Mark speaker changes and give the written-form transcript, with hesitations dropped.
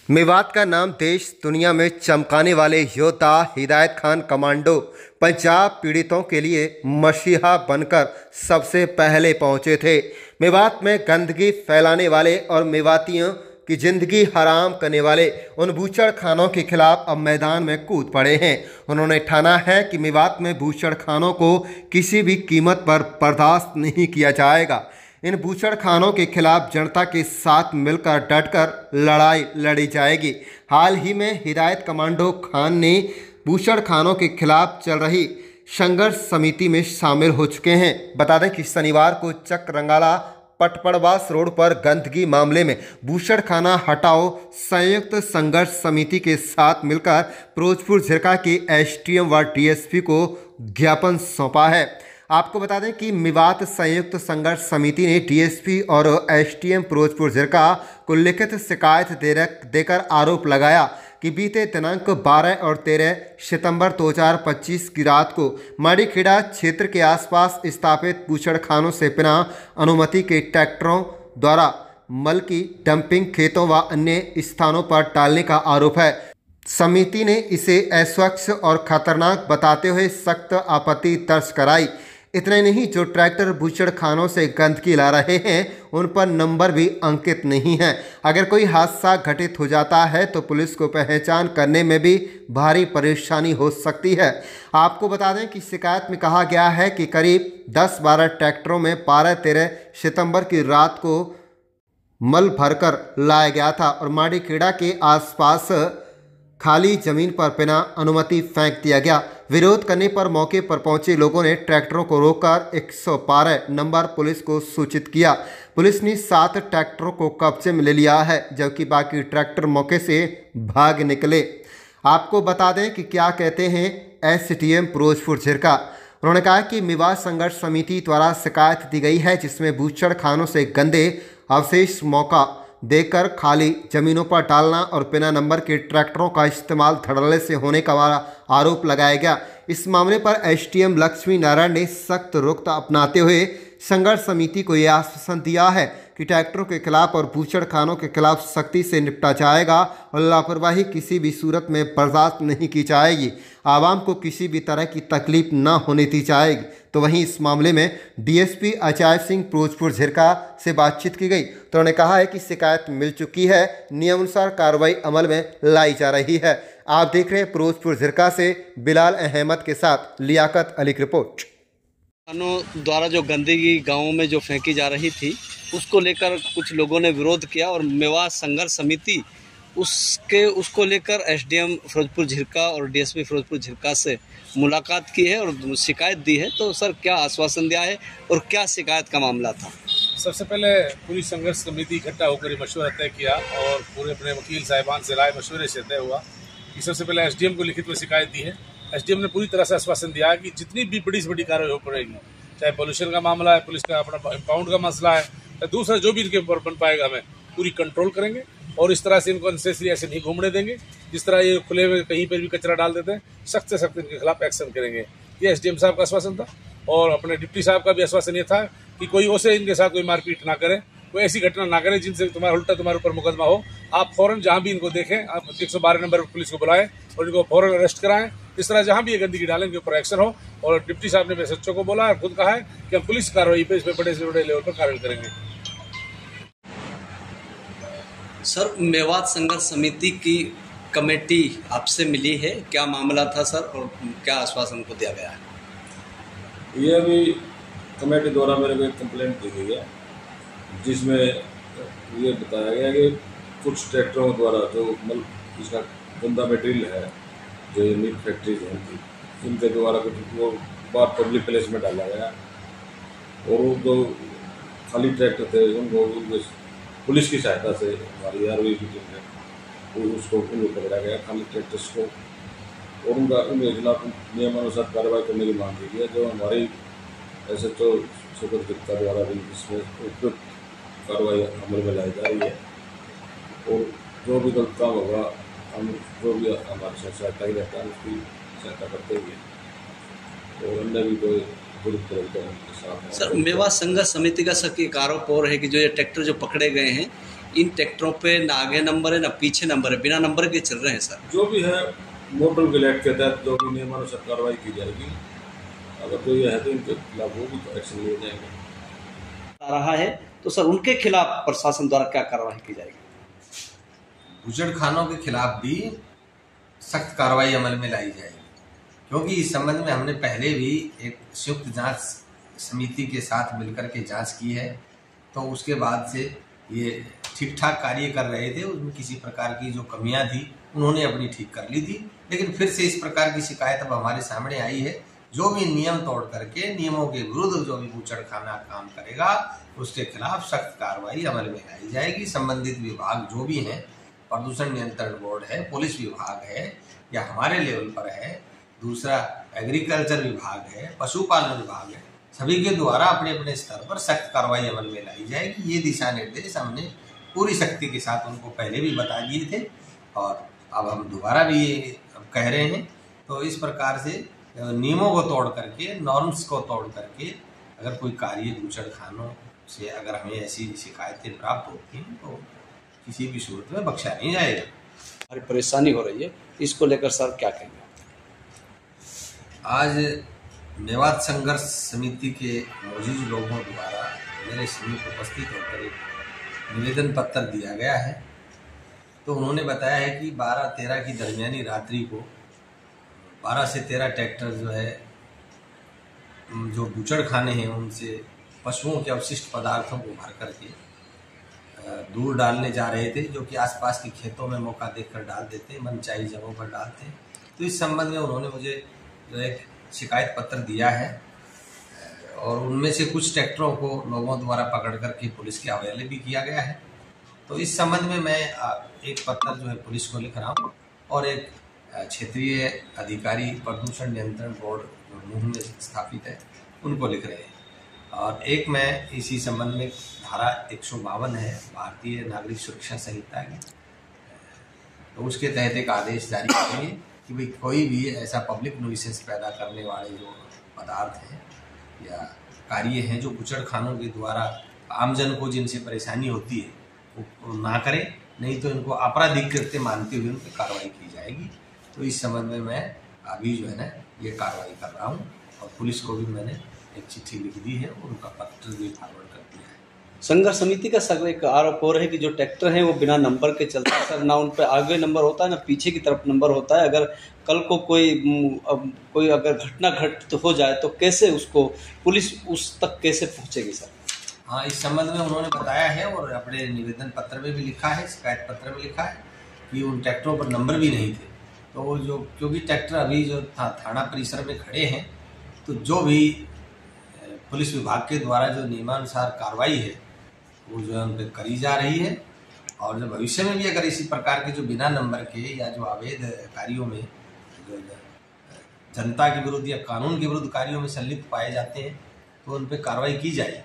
Speaker 1: मेवात का नाम देश दुनिया में चमकाने वाले योद्धा हिदायत खान कमांडो पंजाब पीड़ितों के लिए मसीहा बनकर सबसे पहले पहुंचे थे। मेवात में गंदगी फैलाने वाले और मेवातियों की जिंदगी हराम करने वाले उन बूचड़खानों के खिलाफ अब मैदान में कूद पड़े हैं। उन्होंने ठाना है कि मेवात में बूचड़खानों को किसी भी कीमत पर बर्दाश्त नहीं किया जाएगा। इन बूचड़खानों के खिलाफ जनता के साथ मिलकर डटकर लड़ाई लड़ी जाएगी। हाल ही में हिदायत कमांडो खान ने बूचड़खानों के खिलाफ चल रही संघर्ष समिति में शामिल हो चुके हैं। बता दें कि शनिवार को चक रंगाला पटपड़वास रोड पर गंदगी मामले में बूचड़खाना हटाओ संयुक्त संघर्ष समिति के साथ मिलकर फिरोजपुर झिरका के एसडीएम व डीएसपी को ज्ञापन सौंपा है। आपको बता दें कि मेवात संयुक्त संघर्ष समिति ने डीएसपी और एसडीएम फिरोजपुर झिरका को लिखित शिकायत देकर आरोप लगाया कि बीते दिनांक 12 और 13 सितंबर 2025 की रात को माड़ीखेड़ा क्षेत्र के आसपास स्थापित बूचड़खानों से बिना अनुमति के ट्रैक्टरों द्वारा मल की डंपिंग खेतों व अन्य स्थानों पर डालने का आरोप है। समिति ने इसे अस्वच्छ और खतरनाक बताते हुए सख्त आपत्ति दर्ज कराई। इतने नहीं, जो ट्रैक्टर बूचड़खानों से गंदगी ला रहे हैं उन पर नंबर भी अंकित नहीं है। अगर कोई हादसा घटित हो जाता है तो पुलिस को पहचान करने में भी भारी परेशानी हो सकती है। आपको बता दें कि शिकायत में कहा गया है कि करीब 10-12 ट्रैक्टरों में 12-13 सितंबर की रात को मल भरकर लाया गया था और माड़ीखेड़ा के आसपास खाली जमीन पर बिना अनुमति फेंक दिया गया। विरोध करने पर मौके पर पहुंचे लोगों ने ट्रैक्टरों को रोककर 112 नंबर पुलिस को सूचित किया। पुलिस ने 7 ट्रैक्टरों को कब्जे में ले लिया है, जबकि बाकी ट्रैक्टर मौके से भाग निकले। आपको बता दें कि क्या कहते हैं एसडीएम फिरोजपुर झिरका। उन्होंने कहा कि मेवात संघर्ष समिति द्वारा शिकायत दी गई है जिसमें बूचड़खानों से गंदे अवशेष मौका देकर खाली जमीनों पर डालना और बिना नंबर के ट्रैक्टरों का इस्तेमाल धड़ल्ले से होने का आरोप लगाया गया। इस मामले पर एसडीएम लक्ष्मी नारायण ने सख्त रुख अपनाते हुए संघर्ष समिति को यह आश्वासन दिया है कि ट्रैक्टरों के खिलाफ और बूचड़खानों के खिलाफ सख्ती से निपटा जाएगा और लापरवाही किसी भी सूरत में बर्दाश्त नहीं की जाएगी। आवाम को किसी भी तरह की तकलीफ न होने दी जाएगी। तो वहीं इस मामले में डीएसपी अजय सिंह फिरोजपुर झिरका से बातचीत की गई तो उन्होंने कहा है कि शिकायत मिल चुकी है, नियमानुसार कार्रवाई अमल में लाई जा रही है। आप देख रहे हैं फिरोजपुर झिरका से बिलाल अहमद के साथ लियाकत अली की रिपोर्ट।
Speaker 2: किसानों द्वारा जो गंदगी गाँव में जो फेंकी जा रही थी उसको लेकर कुछ लोगों ने विरोध किया और मेवात संघर्ष समिति उसको लेकर एसडीएम फिरोजपुर झिरका और डीएसपी फिरोजपुर झिरका से मुलाकात की है और शिकायत दी है। तो सर क्या आश्वासन दिया है और क्या शिकायत का मामला था?
Speaker 3: सबसे पहले पूरी संघर्ष समिति इकट्ठा होकर मशवरा तय किया और पूरे अपने वकील साहिबान से राय मशवरे से तय हुआ कि सबसे पहले एसडीएम को लिखित में शिकायत दी है। एसडीएम ने पूरी तरह से आश्वासन दिया है कि जितनी भी बड़ी से बड़ी कार्रवाई हो पड़ेगी, चाहे पोल्यूशन का मामला है, पुलिस का अपना इम्पाउंड का मसला है, या दूसरा जो भी इनके ऊपर बन पाएगा हमें पूरी कंट्रोल करेंगे और इस तरह से इनको अनसेसरी ऐसे नहीं घूमने देंगे। जिस तरह ये खुले में कहीं पर भी कचरा डाल देते हैं, सख्त से सख्त इनके खिलाफ एक्शन करेंगे। ये एसडीएम साहब का आश्वासन था और अपने डिप्टी साहब का भी आश्वासन ये था कि कोई उसे इनके साथ कोई मारपीट ना करे, कोई ऐसी घटना ना करे जिनसे तुम्हारे ऊपर मुकदमा हो। आप फौरन जहां भी इनको देखें, आप 112 नंबर पर पुलिस को बुलाएं और इनको फौरन अरेस्ट कराएं। इस तरह जहां भी ये गंदगी डालें इनके ऊपर एक्शन हो। और डिप्टी साहब ने एसएचओ को बोला और खुद कहा है कि हम पुलिस कार्रवाई पे इस पर बड़े से बड़े लेवल पर कार्रवाई करेंगे।
Speaker 2: सर, मेवात संघर्ष समिति की कमेटी आपसे मिली है, क्या मामला था सर और क्या आश्वासन को दिया गया है?
Speaker 4: ये अभी कमेटी द्वारा मेरे को एक कंप्लेंट दी गई है जिसमें ये बताया गया कि कुछ ट्रैक्टरों द्वारा जो इसका गंदा मटेरियल है, जो ये मीट फैक्ट्रीज हैं इनके द्वारा कुछ वो बात पब्लिक प्लेस में डाला गया और वो जो खाली ट्रैक्टर थे उनको पुलिस की सहायता से हमारी आरवी की टीम ने उनको पकड़ा गया खाली ट्रैक्टर्स को और उनके खिलाफ नियमानुसार कार्रवाई करने की मांग की है। जो हमारी एसएचओ सुपर गिरता द्वारा भी इसमें उपयुक्त कार्रवाई अमल में लाई जा रही है और जो भी गलत काम होगा हम जो भी हमारी सहायता ही रहता है उसकी सहायता करते हुए और अन्य भी कोई
Speaker 2: सर, मेवात संघर्ष समिति का सर एक आरोप और है कि जो ये ट्रैक्टर जो पकड़े गए हैं इन ट्रैक्टरों पे ना आगे नंबर है ना पीछे नंबर है, बिना नंबर के चल रहे हैं सर।
Speaker 4: जो भी है मोटर व्हीकल एक्ट के तहत जो भी नियमानुसार कार्रवाई की जाएगी, अगर कोई है तो इनके खिलाफ वो भी एक्शन लिया जाएगा।
Speaker 2: आ रहा है तो सर उनके खिलाफ प्रशासन द्वारा क्या कार्रवाई की जाएगी?
Speaker 5: बूचड़खानों के खिलाफ भी सख्त कार्रवाई अमल में लाई जाएगी, क्योंकि इस संबंध में हमने पहले भी एक संयुक्त जांच समिति के साथ मिलकर के जांच की है। तो उसके बाद से ये ठीक ठाक कार्य कर रहे थे, उसमें किसी प्रकार की जो कमियां थी उन्होंने अपनी ठीक कर ली थी, लेकिन फिर से इस प्रकार की शिकायत अब हमारे सामने आई है। जो भी नियम तोड़ करके नियमों के विरुद्ध जो भी बूचड़खाना काम करेगा उसके खिलाफ सख्त कार्रवाई अमल में लाई जाएगी। संबंधित विभाग जो भी हैं, प्रदूषण नियंत्रण बोर्ड है, पुलिस विभाग है या हमारे लेवल पर है, दूसरा एग्रीकल्चर विभाग है, पशुपालन विभाग है, सभी के द्वारा अपने अपने स्तर पर सख्त कार्रवाई अमल में लाई जाएगी। ये दिशा निर्देश हमने पूरी सख्ती के साथ उनको पहले भी बता दिए थे और अब हम दोबारा भी ये कह रहे हैं। तो इस प्रकार से नियमों को तोड़ करके, नॉर्म्स को तोड़ करके अगर कोई कार्य बूचड़खानों से अगर हमें ऐसी शिकायतें प्राप्त होती हैं तो किसी भी सूरत में बख्शा नहीं जाएगा।
Speaker 2: हमारी परेशानी हो रही है, इसको लेकर सर क्या कहेंगे?
Speaker 5: आज मेवात संघर्ष समिति के मौजूद लोगों द्वारा मेरे समीप उपस्थित होकर एक निवेदन पत्र दिया गया है। तो उन्होंने बताया है कि 12-13 की दरमियानी रात्रि को 12 से 13 ट्रैक्टर जो है जो बूचड़खाने हैं उनसे पशुओं के अवशिष्ट पदार्थों को भर करके दूर डालने जा रहे थे, जो कि आसपास के खेतों में मौका देखकर डाल देते हैं, मनचाही जगहों पर डालते हैं। तो इस संबंध में उन्होंने मुझे जो एक शिकायत पत्र दिया है और उनमें से कुछ ट्रैक्टरों को लोगों द्वारा पकड़ करके पुलिस के हवाले भी किया गया है। तो इस संबंध में मैं एक पत्र जो है पुलिस को लिख रहा हूँ और एक क्षेत्रीय अधिकारी प्रदूषण नियंत्रण बोर्ड जो नूह में स्थापित है उनको लिख रहे हैं। और एक मैं इसी संबंध में धारा 152 है भारतीय नागरिक सुरक्षा संहिता की, तो उसके तहत एक आदेश जारी करेंगे कि भाई कोई भी ऐसा पब्लिक न्यूइसेंस पैदा करने वाले जो पदार्थ हैं या कार्य हैं जो बूचड़खानों के द्वारा आमजन को जिनसे परेशानी होती है वो ना करें, नहीं तो इनको आपराधिक कृत्य मानते हुए उन पर कार्रवाई की जाएगी। तो इस संबंध में मैं अभी जो है ना ये कार्रवाई कर रहा हूँ और पुलिस को भी मैंने एक चिट्ठी लिख दी है और उनका पत्र भी फॉरवर्ड कर दिया है।
Speaker 2: संघर्ष समिति का सर एक आरोप हो रहा है कि जो ट्रैक्टर हैं वो बिना नंबर के चलता है सर, ना उन पर आगे नंबर होता है ना पीछे की तरफ नंबर होता है। अगर कल को कोई अगर घटना घटित हो जाए तो कैसे उसको पुलिस उस तक कैसे पहुंचेगी सर?
Speaker 5: हाँ, इस संबंध में उन्होंने बताया है और अपने निवेदन पत्र में भी लिखा है, शिकायत पत्र में लिखा है कि उन ट्रैक्टरों पर नंबर भी नहीं थे। तो जो क्योंकि ट्रैक्टर अभी जो थाना परिसर में खड़े हैं, तो जो भी पुलिस विभाग के द्वारा जो नियमानुसार कार्रवाई है वो जो है उन पर करी जा रही है। और जो भविष्य में भी अगर इसी प्रकार के जो बिना नंबर के या जो अवैध कार्यों में जो जनता के विरुद्ध या कानून के विरुद्ध कार्यों में संलिप्त पाए जाते हैं तो उन पर कार्रवाई की जाएगी।